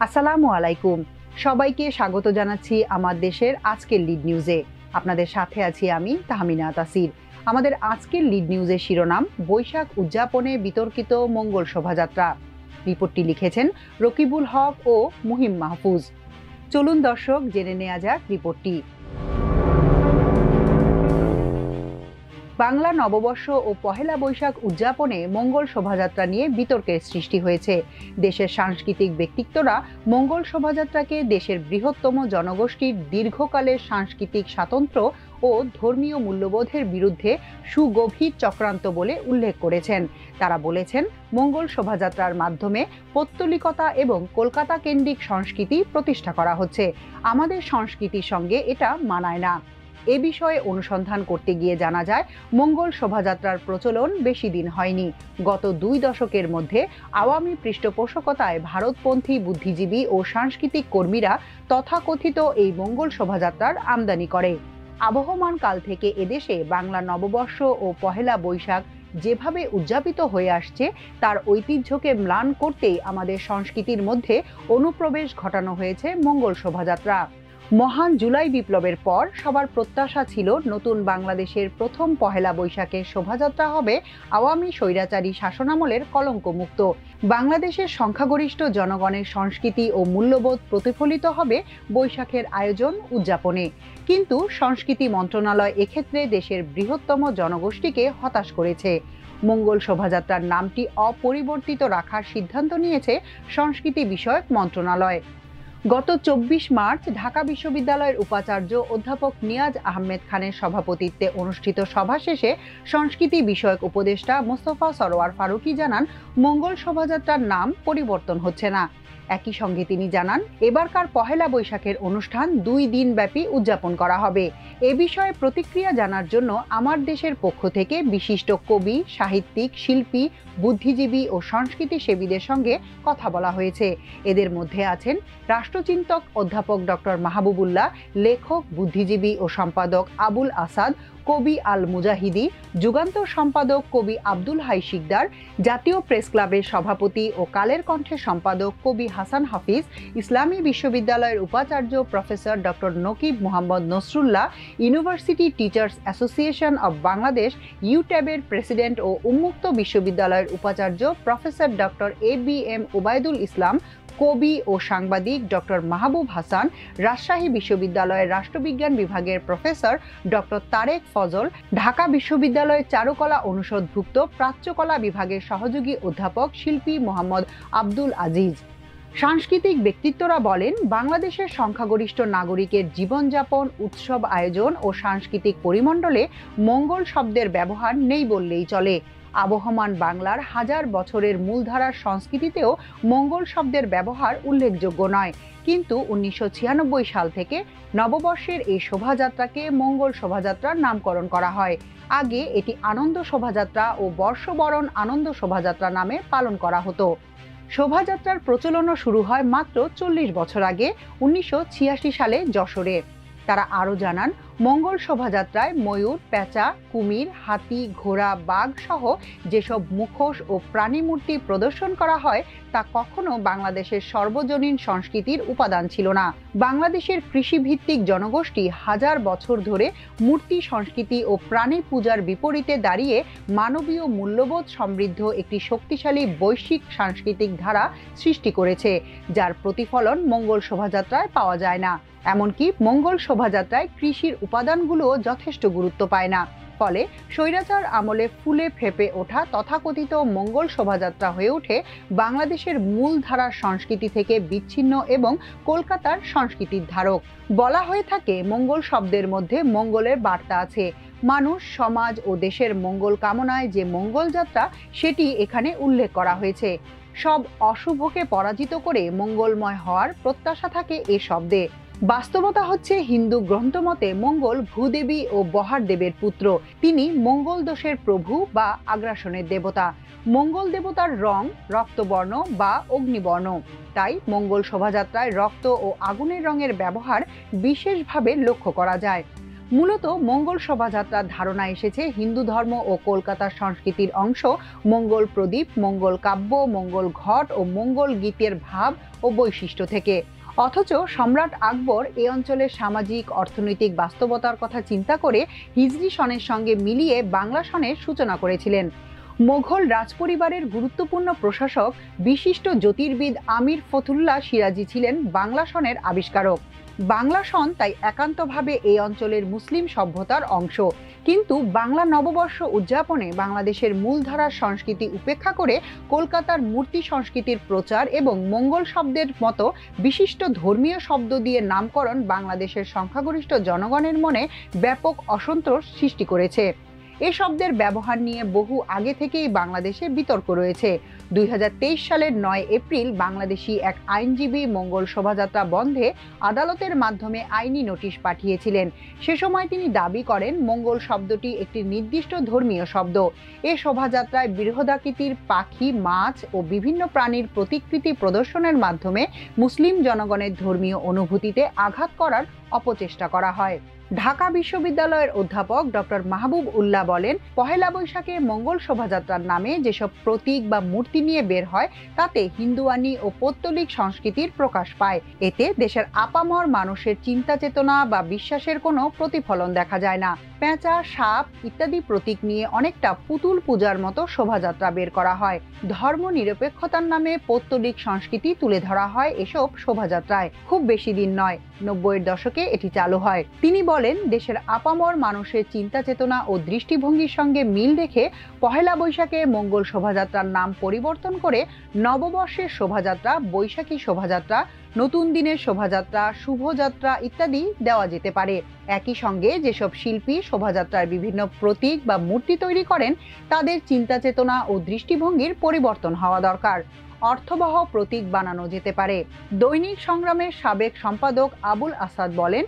আসসালামু আলাইকুম। সবাইকে স্বাগত জানাচ্ছি আমার দেশের আজকের লিড নিউজে। আপনাদের সাথে আছি আমি তাহমিনা তাসির। আমাদের আজকের লিড নিউজের শিরোনাম বৈশাখ উদযাপনে বিতর্কিত মঙ্গল শোভাযাত্রা। রিপোর্টটি লিখেছেন রকিবুল হক ও মুহিম মাহফুজ। চলুন দর্শক জেনে নেওয়া যাক রিপোর্টটি। বাংলা নববর্ষ ও পহেলা বৈশাখ উদযাপনে মঙ্গল শোভাযাত্রা নিয়ে বিতর্কের সৃষ্টি হয়েছে। দেশের সাংস্কৃতিক ব্যক্তিত্বরা মঙ্গল শোভাযাত্রাকে দেশের বৃহত্তম জনগোষ্ঠীর দীর্ঘকালের সাংস্কৃতিক স্বাতন্ত্র্য ও ধর্মীয় মূল্যবোধের বিরুদ্ধে সুগভীর চক্রান্ত বলে উল্লেখ করেছেন। তারা বলেছেন, মঙ্গল শোভাযাত্রার মাধ্যমে পৌত্তলিকতা এবং কলকাতা কেন্দ্রিক সংস্কৃতি প্রতিষ্ঠা করা হচ্ছে। আমাদের সংস্কৃতির সঙ্গে এটা মানায় না। এ বিষয়ে অনুসন্ধান করতে গিয়ে জানা যায়, মঙ্গল শোভাযাত্রার প্রচলন বেশি দিন হয়নি। গত 2 দশকের মধ্যে আওয়ামী পৃষ্ঠপোষকতায় ভারতপন্থী বুদ্ধিজীবী ও সাংস্কৃতিক কর্মীরা তথাকথিত এই মঙ্গল শোভাযাত্রার আমদানি করে। আবহমান কাল থেকে এদেশে বাংলা নববর্ষ ও পহেলা বৈশাখ যেভাবে উদযাপিত হয়ে আসছে, তার ঐতিহ্যকে ম্লান করতেই আমাদের সংস্কৃতির মধ্যে অনুপ্রবেশ ঘটানো হয়েছে মঙ্গল শোভাযাত্রা। মহান জুলাই বিপ্লবের পর সবার প্রত্যাশা ছিল নতুন বাংলাদেশের প্রথম পহেলা বৈশাখের শোভাযাত্রা হবে আওয়ামী স্বৈরাচারী শাসনামলের কলঙ্কমুক্ত। বাংলাদেশের সংখ্যাগরিষ্ঠ জনগণের সংস্কৃতি ও মূল্যবোধ প্রতিফলিত হবে বৈশাখের আয়োজন উদযাপনে। কিন্তু সংস্কৃতি মন্ত্রণালয় এক্ষেত্রে দেশের বৃহত্তম জনগোষ্ঠীকে হতাশ করেছে। মঙ্গল শোভাযাত্রার নামটি অপরিবর্তিত রাখার সিদ্ধান্ত নিয়েছে সংস্কৃতি বিষয়ক মন্ত্রণালয়। গত 24 মার্চ ঢাকা বিশ্ববিদ্যালয়ের উপাচার্য অধ্যাপক নিয়াজ আহমেদ খানের সভাপতিত্বে অনুষ্ঠিত সভা শেষে সংস্কৃতি বিষয়ক উপদেষ্টা মোস্তফা সরোয়ার ফারুকী জানান, মঙ্গল শোভাযাত্রার নাম পরিবর্তন হচ্ছে না। একই সঙ্গে তিনি জানান, এবারকার পহেলা বৈশাখের অনুষ্ঠান 2 দিন ব্যাপী উদযাপন করা হবে। এ বিষয়ে প্রতিক্রিয়া জানার জন্য আমার দেশের পক্ষ থেকে বিশিষ্ট কবি, সাহিত্যিক, শিল্পী, বুদ্ধিজীবী ও সংস্কৃতি সেবীদের সঙ্গে কথা বলা হয়েছে। এদের মধ্যে আছেন রাষ্ট্রচিন্তক অধ্যাপক ডক্টর মাহবুবুল্লাহ, লেখক, বুদ্ধিজীবী ও সম্পাদক আবুল আসাদ, কবি আল মুজাহিদি, যুগান্তর সম্পাদক কবি আব্দুল হাই শিকদার, জাতীয় প্রেস ক্লাবের সভাপতি ও কালের কণ্ঠের সম্পাদক কবি হাসান হাফিজ, ইসলামী বিশ্ববিদ্যালয়ের উপাচার্য professor doctor Nakib Mohammad Nasrullah, university teachers association of Bangladesh ইউট্যাবের প্রেসিডেন্ট ও উন্মুক্ত বিশ্ববিদ্যালয়ের উপাচার্য professor doctor ABM Obaidul Islam, কবি ও সাংবাদিক ডক্টর মাহবুব হাসান, রাজশাহী বিশ্ববিদ্যালয়ের রাষ্ট্রবিজ্ঞান বিভাগের প্রফেসর ডক্টর তারেক ফজল, ঢাকা বিশ্ববিদ্যালয়ের চারুকলা অনুষদভুক্ত প্রাচ্যকলা বিভাগের সহযোগী অধ্যাপক শিল্পী মোহাম্মদ আব্দুল আজিজ। সাংস্কৃতিক ব্যক্তিত্বরা বলেন, বাংলাদেশের সংখ্যাগরিষ্ঠ নাগরিকের জীবনযাপন, উৎসব আয়োজন ও সাংস্কৃতিক পরিমণ্ডলে মঙ্গল শব্দের ব্যবহার নেই বললেই চলে। আবহমান বাংলার হাজার বছরের মূলধারার সংস্কৃতিতেও মঙ্গল শব্দের ব্যবহার উল্লেখযোগ্য নয়। কিন্তু 1996 সাল থেকে নববর্ষের এই শোভাযাত্রাকে মঙ্গল শোভাযাত্রার নামকরণ করা হয়। আগে এটি আনন্দ শোভাযাত্রা ও বর্ষবরণ আনন্দ শোভাযাত্রা নামে পালন করা হতো। শোভাযাত্রার প্রচলনও শুরু হয় মাত্র 40 বছর আগে 1986 সালে যশোরে। তারা আরও জানান, মঙ্গল শোভাযাত্রায় ময়ূর, পেঁচা, কুমির, হাতি, ঘোড়া, বাঘ সহ যেসব মুখোশ ও প্রাণীমূর্তি প্রদর্শন করা হয়, তা কখনো বাংলাদেশের সর্বজনীন সংস্কৃতির উপাদান ছিল না। বাংলাদেশের কৃষিভিত্তিক জনগোষ্ঠী হাজার বছর ধরে মূর্তি সংস্কৃতি ও প্রাণী পূজার বিপরীতে দাঁড়িয়ে মানবীয় মূল্যবোধ সমৃদ্ধ একটি শক্তিশালী বৈশ্বিক সাংস্কৃতিক ধারা সৃষ্টি করেছে, যার প্রতিফলন মঙ্গল শোভাযাত্রায় পাওয়া যায় না। এমনকি মঙ্গল শোভাযাত্রায় কৃষির উপাদানগুলোও যথেষ্ট গুরুত্ব পায় না। ফলে স্বৈরাচার আমলে ফুলে ফেঁপে ওঠা তথাকথিত মঙ্গল শোভাযাত্রা হয়ে ওঠে বাংলাদেশের মূলধারার সংস্কৃতি থেকে বিচ্ছিন্ন এবং কলকাতার সংস্কৃতির ধারক। বলা হয়ে থাকে, মঙ্গল শব্দের মধ্যে মঙ্গলের বার্তা আছে। মানুষ, সমাজ ও দেশের মঙ্গল কামনায় যে মঙ্গল যাত্রা, সেটি এখানে উল্লেখ করা হয়েছে। সব অশুভকে পরাজিত করে মঙ্গলময় হওয়ার প্রত্যাশা থাকে এ শব্দে। বাস্তবতা হচ্ছে, হিন্দু গ্রন্থমতে মঙ্গল ভূদেবী ও বহার দেবের পুত্র। তিনি মঙ্গল দোষের প্রভু বা আগ্রাসনের দেবতা। মঙ্গল দেবতার রং রক্তবর্ণ বা অগ্নিবর্ণ। তাই মঙ্গল শোভাযাত্রায় রক্ত ও আগুনের রঙের ব্যবহার বিশেষভাবে লক্ষ্য করা যায়। মূলত মঙ্গল শোভাযাত্রার ধারণা এসেছে হিন্দু ধর্ম ও কলকাতার সংস্কৃতির অংশ মঙ্গল প্রদীপ, মঙ্গল কাব্য, মঙ্গল ঘট ও মঙ্গল গীতের ভাব ও বৈশিষ্ট্য থেকে। অথচ সম্রাট আকবর এই অঞ্চলের সামাজিক অর্থনৈতিক বাস্তবতার কথা চিন্তা করে হিজরি সনের সঙ্গে মিলিয়ে বাংলা সনের সূচনা করেছিলেন। মোঘল রাজপরিবারের গুরুত্বপূর্ণ প্রশাসক বিশিষ্ট জ্যোতির্বিদ আমির ফতুল্লাহ সিরাজি ছিলেন বাংলা সনের আবিষ্কারক। বাংলা সন তাই একান্তভাবে এই অঞ্চলের মুসলিম সভ্যতার অংশ। কিন্তু বাংলা নববর্ষ উদযাপনে বাংলাদেশের মূলধারার সংস্কৃতি উপেক্ষা করে কলকাতার মূর্তি সংস্কৃতির প্রচার এবং মঙ্গল শব্দের মতো বিশিষ্ট ধর্মীয় শব্দ দিয়ে নামকরণ বাংলাদেশের সংখ্যাগরিষ্ঠ জনগণের মনে ব্যাপক অসন্তোষ সৃষ্টি করেছে। এ শব্দের ব্যবহার নিয়ে বহু আগে থেকেই বাংলাদেশে বিতর্ক রয়েছে। 2023 সালের 9 এপ্রিল বাংলাদেশি এক আইনজীবী মঙ্গল শোভাযাত্রা বন্ধে আদালতের মাধ্যমে আইনি নোটিশ পাঠিয়েছিলেন। সে সময় তিনি দাবি করেন মঙ্গল শব্দটি একটি নির্দিষ্ট ধর্মীয় শব্দ। এ শোভাযাত্রায় বৃহদাকৃতির পাখি, মাছ ও বিভিন্ন প্রাণীর প্রতিকৃতি প্রদর্শনের মাধ্যমে মুসলিম জনগণের ধর্মীয় অনুভূতিতে আঘাত করার অপচেষ্টা করা হয়। ঢাকা বিশ্ববিদ্যালয়ের অধ্যাপক ডক্টর মাহবুব উল্লাহ বলেন, পহেলা বৈশাখে মঙ্গল শোভাযাত্রার নামে যেসব প্রতীক বা মূর্তি নিয়ে বের হয় তাতে হিন্দুয়ানি ও পৌত্তলিক সংস্কৃতির প্রকাশ পায়। এতে দেশের আপামর মানুষের চিন্তা চেতনা বা বিশ্বাসের কোনো প্রতিফলন দেখা যায় না। পেঁচা, সাপ ইত্যাদি প্রতীক নিয়ে অনেকটা পুতুল পূজার মতো শোভাযাত্রা বের করা হয়। ধর্ম নিরপেক্ষতার নামে পৌত্তলিক সংস্কৃতি তুলে ধরা হয় এসব শোভাযাত্রায়। খুব বেশি দিন নয়, 90-এর দশকে এটি চালু হয়। তিনি বলেন, দেশের আপামর মানুষের চিন্তা চেতনা ও দৃষ্টিভঙ্গির সঙ্গে মিল রেখে পহেলা বৈশাখে মঙ্গল শোভাযাত্রার নাম পরিবর্তন করে নববর্ষের শোভাযাত্রা, বৈশাখী শোভাযাত্রা, নতুন দিনের শোভাযাত্রা, শুভযাত্রা ইত্যাদি দেওয়া যেতে পারে। একই সঙ্গে যেসব শিল্পী শোভাযাত্রার বিভিন্ন প্রতীক বা মূর্তি তৈরি করেন তাদের চিন্তা চেতনা ও দৃষ্টিভঙ্গির পরিবর্তন হওয়া দরকার। অর্থবহ প্রতীক বানানো যেতে পারে। দৈনিক সংগ্রামের সাবেক সম্পাদক আবুল আসাদ বলেন,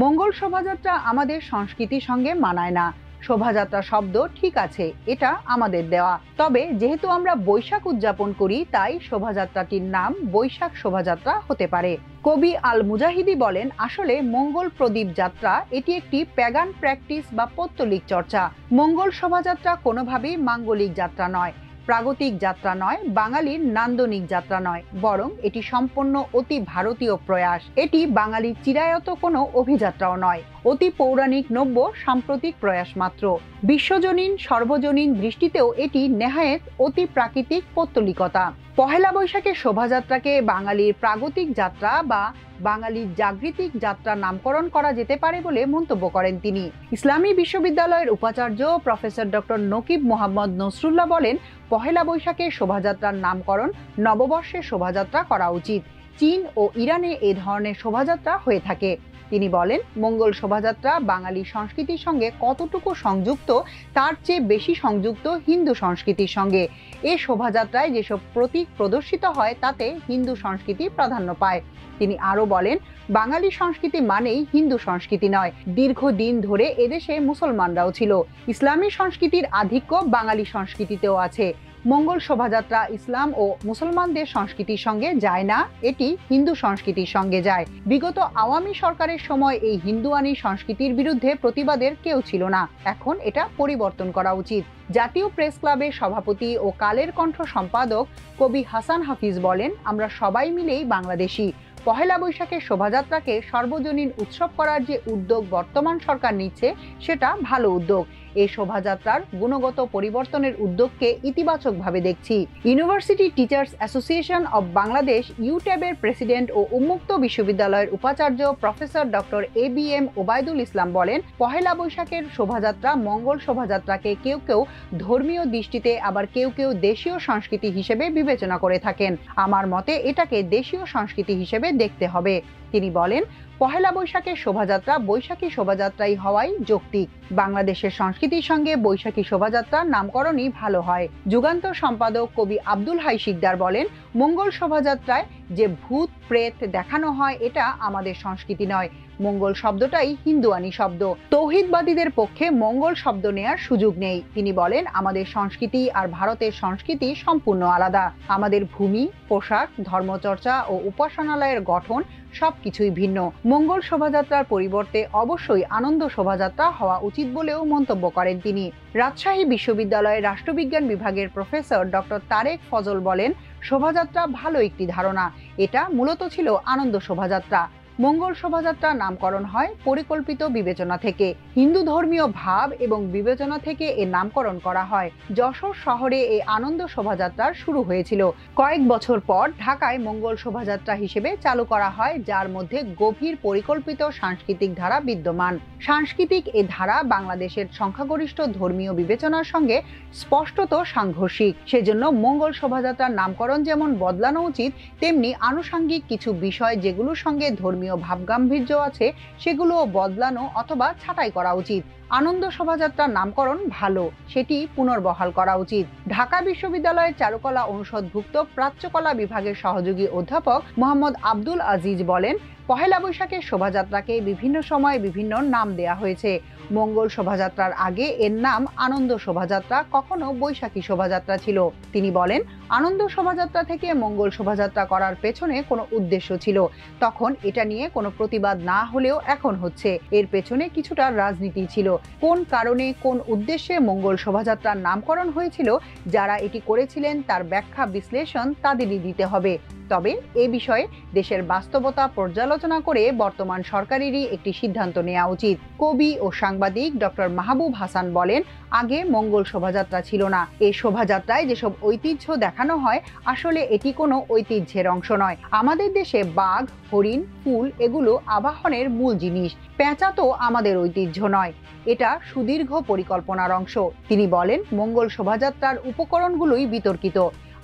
মঙ্গল শোভাযাত্রা আমাদের সংস্কৃতির সঙ্গে মানায় না। শোভাযাত্রা শব্দ ঠিক আছে, এটা আমাদের দেওয়া। তবে যেহেতু আমরা বৈশাখ উদযাপন করি তাই শোভাযাত্রাটির নাম বৈশাখ শোভাযাত্রা হতে পারে। কবি আল মুজাহিদি বলেন, আসলে মঙ্গল প্রদীপ যাত্রা এটি একটি প্যাগান প্র্যাকটিস বা পৌত্তলিক চর্চা। মঙ্গল শোভাযাত্রা কোনোভাবেই মাঙ্গলিক যাত্রা নয়, প্রাগতিক যাত্রা নয়, বাঙালির নান্দনিক যাত্রা নয়, বরং এটি সম্পূর্ণ অতি ভারতীয় প্রয়াস। এটি বাঙালির চিরায়ত কোনো অভিযাত্রাও নয়, অতি পৌরাণিক নব্য সাম্প্রতিক প্রয়াস মাত্র। বিশ্বজনীন সর্বজনীন দৃষ্টিতেও এটি নেহায়েত অতি প্রাকৃতিক পৌত্তলিকতা। পহেলা বৈশাখের শোভাযাত্রাকে বাঙালির প্রাগতিক যাত্রা বা বাঙালির জাগৃতিক যাত্রা নামকরণ করা যেতে পারে বলে মন্তব্য করেন তিনি। ইসলামী বিশ্ববিদ্যালয়ের উপাচার্য প্রফেসর ডক্টর নকিব মোহাম্মদ নসরুল্লাহ বলেন, পহেলা বৈশাখের শোভাযাত্রার নামকরণ নববর্ষের শোভাযাত্রা করা উচিত। চীন ও ইরানে এ ধরনের শোভাযাত্রা হয়ে থাকে। তিনি বলেন, মঙ্গল শোভাযাত্রা বাঙালি সংস্কৃতির সঙ্গে কতটুকু সংযুক্ত তার চেয়ে বেশি সংযুক্ত হিন্দু সংস্কৃতির সঙ্গে। এ শোভাযাত্রায় যেসব প্রতীক প্রদর্শিত হয় তাতে হিন্দু সংস্কৃতি প্রাধান্য পায়। তিনি আরও বলেন, বাঙালি সংস্কৃতি মানেই হিন্দু সংস্কৃতি নয়। দীর্ঘদিন ধরে এদেশে মুসলমানরাও ছিল। ইসলামী সংস্কৃতির আধিক্য বাঙালি সংস্কৃতিতেও আছে। মঙ্গল শোভাযাত্রা ইসলাম ও মুসলমানদের সংস্কৃতির সঙ্গে যায় না, এটি হিন্দু সংস্কৃতির সঙ্গে যায়। বিগত আওয়ামী সরকারের সময় এই হিন্দুয়ানি সংস্কৃতির বিরুদ্ধে প্রতিবাদের কেউ ছিল না। এখন এটা পরিবর্তন করা উচিত। জাতীয় প্রেস ক্লাবের সভাপতি ও কালের কণ্ঠ সম্পাদক কবি হাসান হাফিজ বলেন, আমরা সবাই মিলেই বাংলাদেশি। পহেলা বৈশাখের শোভাযাত্রাকে সর্বজনীন উৎসব করার যে উদ্যোগ বর্তমান সরকার নিচ্ছে সেটা ভালো উদ্যোগ। এই শোভাযাত্রার গুণগত পরিবর্তনের উদ্যোগকে ইতিবাচকভাবে দেখছি। University teachers association of Bangladesh ইউট্যাবের প্রেসিডেন্ট ও উন্মুক্ত বিশ্ববিদ্যালয়ের উপাচার্য professor doctor ABM Obaidul Islam বলেন, পহেলা বৈশাখের শোভাযাত্রা মঙ্গল শোভাযাত্রাকে কেউ কেউ ধর্মীয় দৃষ্টিতে আবার কেউ কেউ দেশীয় সংস্কৃতি হিসেবে বিবেচনা করে থাকেন। আমার মতে এটাকে দেশীয় সংস্কৃতি হিসেবে দেখতে হবে। তিনি বলেন, পহেলা বৈশাখের শোভাযাত্রা বৈশাখী শোভাযাত্রাই হওয়াই যৌক্তিক। বাংলাদেশের সংস্কৃতির সঙ্গে বৈশাখী শোভাযাত্রার নামকরণই ভালো হয়। যুগান্তর সম্পাদক কবি আব্দুল হাই শিকদার বলেন, মঙ্গল শোভাযাত্রায় যে ভূত প্রেত দেখানো হয় এটা আমাদের সংস্কৃতি নয়। মঙ্গল শব্দটাই হিন্দুয়ানি শব্দ। তৌহিদবাদীদের পক্ষে মঙ্গল শব্দ নেয়ার সুযোগ নেই। তিনি বলেন, আমাদের সংস্কৃতি আর ভারতের সংস্কৃতি সম্পূর্ণ আলাদা। আমাদের ভূমি, পোশাক, ধর্মচর্চা ও উপাসনালয়ের গঠন সবকিছুই ভিন্ন। মঙ্গল শোভাযাত্রার পরিবর্তে অবশ্যই আনন্দ শোভাযাত্রা হওয়া উচিত বলেও মন্তব্য করেন তিনি। রাজশাহী বিশ্ববিদ্যালয়ের রাষ্ট্রবিজ্ঞান বিভাগের প্রফেসর ডক্টর তারেক ফজল বলেন, শোভাযাত্রা ভালো একটি ধারণা। এটা মূলত ছিল আনন্দ শোভাযাত্রা। মঙ্গল শোভাযাত্রা নামকরণ হয় পরিকল্পিত বিবেচনা থেকে। হিন্দু ধর্মীয় ভাব এবং বিবেচনা থেকে এর নামকরণ করা হয়। যশোর শহরে এই আনন্দ শোভাযাত্রার শুরু হয়েছিল। কয়েক বছর পর ঢাকায় মঙ্গল শোভাযাত্রা হিসেবে চালু করা হয়, যার মধ্যে গভীর পরিকল্পিত সাংস্কৃতিক ধারা বিদ্যমান। সাংস্কৃতিক এ ধারা বাংলাদেশের সংখ্যাগরিষ্ঠ ধর্মীয় বিবেচনার সঙ্গে স্পষ্টত সাংঘর্ষিক। সেজন্য মঙ্গল শোভাযাত্রার নামকরণ যেমন বদলানো উচিত, তেমনি আনুষঙ্গিক কিছু বিষয় যেগুলোর সঙ্গে ধর্মীয় ভাবগাম্ভীর্য আছে সেগুলোও বদলানো অথবা ছাঁটাই করা উচিত। আনন্দ শোভাযাত্রার নামকরণ ভালো, সেটি পুনর্বহাল করা উচিত। ঢাকা বিশ্ববিদ্যালয়ের চারুকলা অনুষদভুক্ত প্রাচ্যকলা বিভাগের সহযোগী অধ্যাপক মোহাম্মদ আব্দুল আজিজ বলেন, পহেলা বৈশাখের শোভাযাত্রাকে বিভিন্ন সময় বিভিন্ন নাম দেয়া হয়েছে। মঙ্গল শোভাযাত্রার আগে এর নাম আনন্দ শোভাযাত্রা, কখনো বৈশাখী শোভাযাত্রা ছিল। তিনি বলেন, আনন্দ শোভাযাত্রা থেকে মঙ্গল শোভাযাত্রা করার পেছনে কোনো উদ্দেশ্য ছিল। তখন এটা নিয়ে কোনো প্রতিবাদ না হলেও এখন হচ্ছে। এর পেছনে কিছুটা রাজনীতি ছিল। কোন কারণে, কোন উদ্দেশ্যে মঙ্গল শোভাযাত্রার নামকরণ হয়েছিল, যারা এটি করেছিলেন তার ব্যাখ্যা বিশ্লেষণ তাদেরই দিতে হবে। তবে এ বিষয়ে দেশের বাস্তবতা পর্যালোচনা করে বর্তমান সরকারেরই একটি সিদ্ধান্ত নেওয়া উচিত। কবি ও সাংবাদিক ডক্টর মাহবুব হাসান বলেন, আগে মঙ্গল শোভাযাত্রা ছিল না। এই শোভাযাত্রায় যেসব ঐতিহ্য দেখানো হয়, আসলে এটি কোনো ঐতিহ্যের অংশ নয়। আমাদের দেশে বাঘ, হরিণ, ফুল এগুলো আবাহনের মূল জিনিস। পেঁচা তো আমাদের ঐতিহ্য নয়, এটা সুদীর্ঘ পরিকল্পনার অংশ। তিনি বলেন, মঙ্গল শোভাযাত্রার উপকরণগুলোই বিতর্কিত।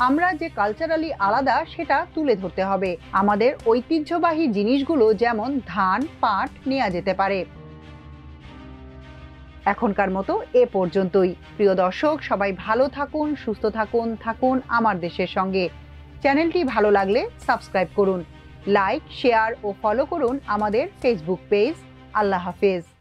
আমরা যে কালচারালি আলাদা সেটা তুলে ধরতে হবে। আমাদের ঐতিহ্যবাহী জিনিসগুলো যেমন ধান, পাট নেওয়া যেতে পারে। এখনকার মতো এ পর্যন্তই। প্রিয় দর্শক, সবাই ভালো থাকুন, সুস্থ থাকুন, থাকুন আমার দেশের সঙ্গে। চ্যানেলটি ভালো লাগলে সাবস্ক্রাইব করুন, লাইক, শেয়ার ও ফলো করুন আমাদের ফেসবুক পেজ। আল্লাহ হাফেজ।